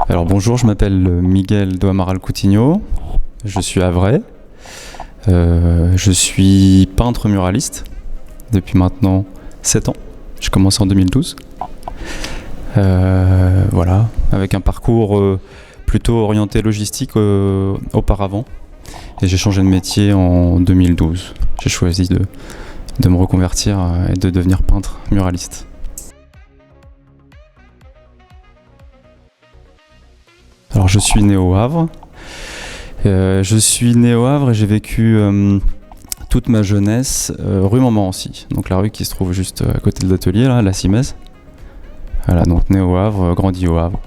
Alors bonjour, je m'appelle Miguel do Amaral Coutinho, je suis havrais, je suis peintre muraliste depuis maintenant 7 ans, j'ai commencé en 2012. Voilà, avec un parcours plutôt orienté logistique auparavant, et j'ai changé de métier en 2012. J'ai choisi de me reconvertir et de devenir peintre muraliste. Alors je suis né au Havre. Et j'ai vécu toute ma jeunesse rue Montmorency, donc la rue qui se trouve juste à côté de l'atelier, là, la Simèze. Voilà, donc né au Havre, grandi au Havre.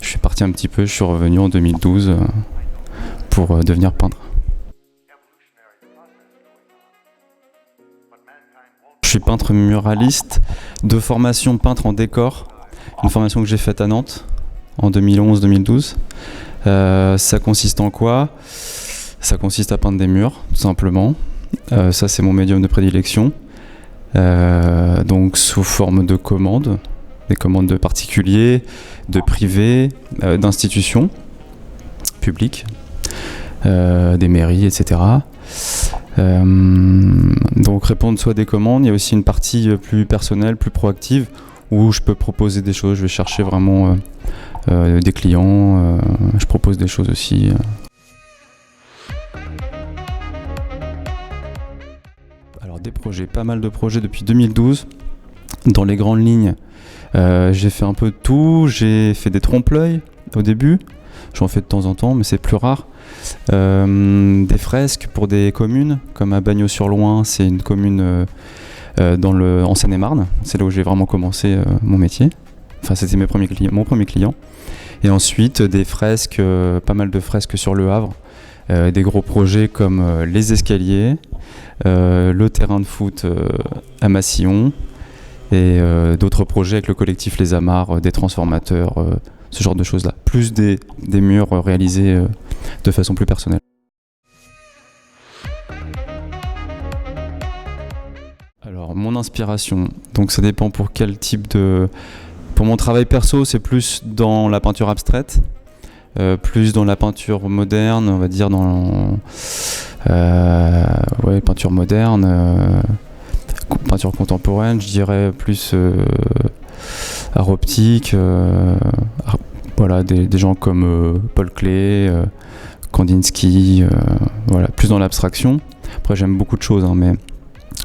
Je suis parti un petit peu, je suis revenu en 2012 pour devenir peintre. Je suis peintre muraliste de formation peintre en décor, une formation que j'ai faite à Nantes en 2011-2012. Ça consiste en quoi ? Ça consiste à peindre des murs, tout simplement. Ça, c'est mon médium de prédilection. Donc sous forme de commandes, des commandes de particuliers, de privés, d'institutions publiques, des mairies, etc. Donc répondre soit à des commandes, il y a aussi une partie plus personnelle, plus proactive, où je peux proposer des choses, je vais chercher vraiment des clients, je propose des choses aussi. Alors des projets, pas mal de projets depuis 2012. Dans les grandes lignes, j'ai fait un peu de tout, j'ai fait des trompe-l'œil au début, j'en fais de temps en temps mais c'est plus rare. Des fresques pour des communes, comme à Bagneaux-sur-Loing, c'est une commune en Seine-et-Marne, c'est là où j'ai vraiment commencé mon métier. Enfin, c'était mon premier client. Et ensuite, des fresques, pas mal de fresques sur le Havre, des gros projets comme les escaliers, le terrain de foot à Massillon, et d'autres projets avec le collectif Les Amarres, des transformateurs, ce genre de choses-là. Plus des murs réalisés de façon plus personnelle. Alors, mon inspiration, donc ça dépend pour quel type de... Pour mon travail perso, c'est plus dans la peinture abstraite, plus dans la peinture moderne, on va dire dans peinture moderne, peinture contemporaine, je dirais plus art optique, voilà, des gens comme Paul Klee, Kandinsky, voilà, plus dans l'abstraction. Après j'aime beaucoup de choses, mais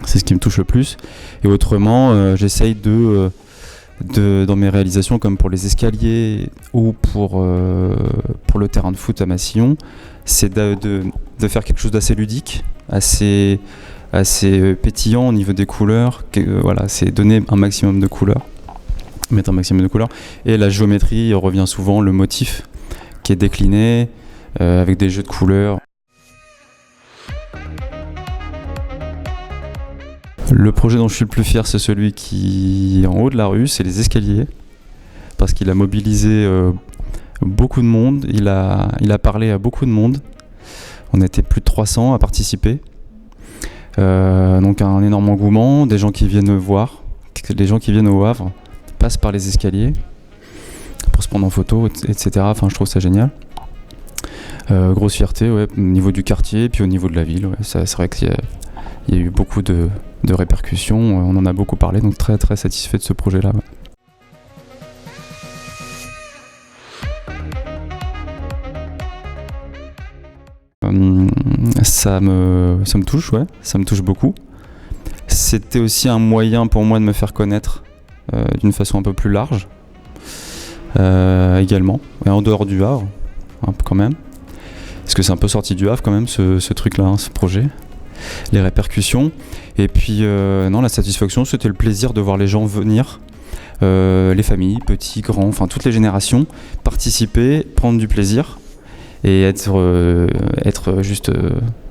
c'est ce qui me touche le plus. Et autrement, j'essaye dans mes réalisations, comme pour les escaliers ou pour le terrain de foot à Massillon, c'est de faire quelque chose d'assez ludique, assez pétillant au niveau des couleurs. Voilà, c'est donner un maximum de couleurs, mettre un maximum de couleurs. Et la géométrie revient souvent, le motif qui est décliné avec des jeux de couleurs. Le projet dont je suis le plus fier, c'est celui qui est en haut de la rue, c'est les escaliers, parce qu'il a mobilisé beaucoup de monde, il a parlé à beaucoup de monde. On était plus de 300 à participer, donc un énorme engouement, des gens qui viennent voir, les gens qui viennent au Havre passent par les escaliers pour se prendre en photo, etc. Enfin, je trouve ça génial. Grosse fierté, ouais, au niveau du quartier, puis au niveau de la ville. Ouais. C'est vrai qu'il y a eu beaucoup de répercussions, on en a beaucoup parlé, donc très très satisfait de ce projet-là. Ouais. Ça me touche, ouais, ça me touche beaucoup. C'était aussi un moyen pour moi de me faire connaître d'une façon un peu plus large, également, et en dehors du Havre, quand même. Parce que c'est un peu sorti du Havre quand même, ce truc-là, ce projet. Les répercussions, et puis la satisfaction, c'était le plaisir de voir les gens venir, les familles, petits, grands, enfin toutes les générations, participer, prendre du plaisir et être juste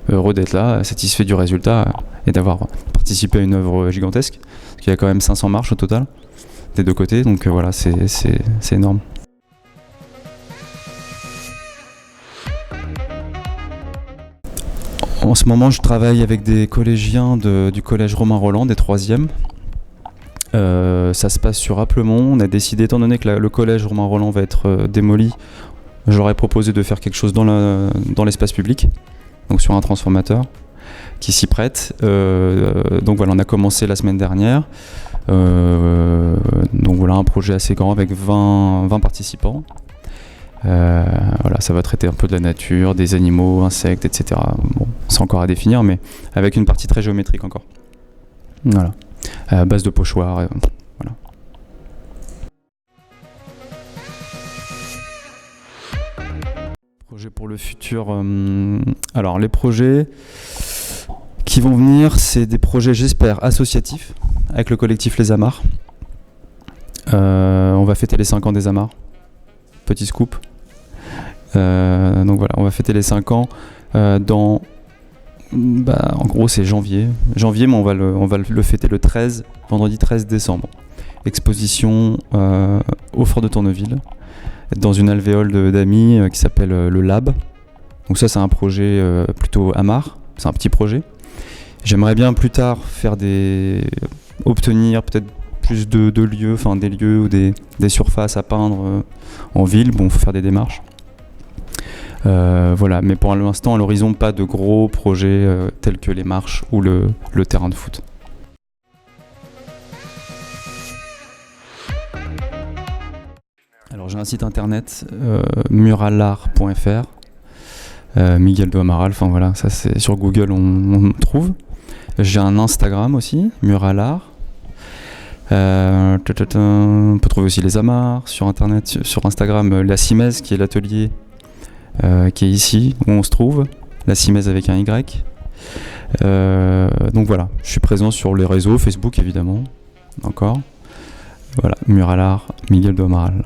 heureux d'être là, satisfait du résultat et d'avoir participé à une œuvre gigantesque, parce qu'il y a quand même 500 marches au total des deux côtés, donc voilà, c'est énorme. En ce moment, je travaille avec des collégiens du collège Romain Rolland, des 3e, Ça se passe sur Applemont. On a décidé, étant donné que le collège Romain Rolland va être démoli, j'aurais proposé de faire quelque chose dans l'espace public, donc sur un transformateur qui s'y prête. Donc voilà, on a commencé la semaine dernière. Donc voilà, un projet assez grand avec 20 participants. Voilà, ça va traiter un peu de la nature, des animaux, insectes, etc. Bon, c'est encore à définir, mais avec une partie très géométrique encore. Voilà, à base de pochoirs. Voilà. Projet pour le futur. Alors, les projets qui vont venir, c'est des projets, j'espère, associatifs avec le collectif Les Amarres. On va fêter les 5 ans des Amarres. Petit scoop. Donc voilà, on va fêter les 5 ans en gros c'est janvier, mais on va le fêter le 13, vendredi 13 décembre. Exposition au Fort de Tourneville, dans une alvéole d'amis qui s'appelle le Lab. Donc ça c'est un projet plutôt Amarres, c'est un petit projet. J'aimerais bien plus tard obtenir peut-être plus de lieux, enfin des lieux ou des surfaces à peindre en ville. Bon, il faut faire des démarches. Voilà, mais pour l'instant, à l'horizon, pas de gros projets tels que les marches ou le terrain de foot. Alors j'ai un site internet, muralart.fr, Miguel do Amaral, enfin voilà, ça c'est sur Google on trouve. J'ai un Instagram aussi, Muralart. On peut trouver aussi les Amarres sur internet, sur Instagram, la Simèze qui est l'atelier qui est ici où on se trouve, la Simèze avec un Y. Donc voilà, je suis présent sur les réseaux, Facebook évidemment, encore. Voilà, Muralart, Miguel do Amaral.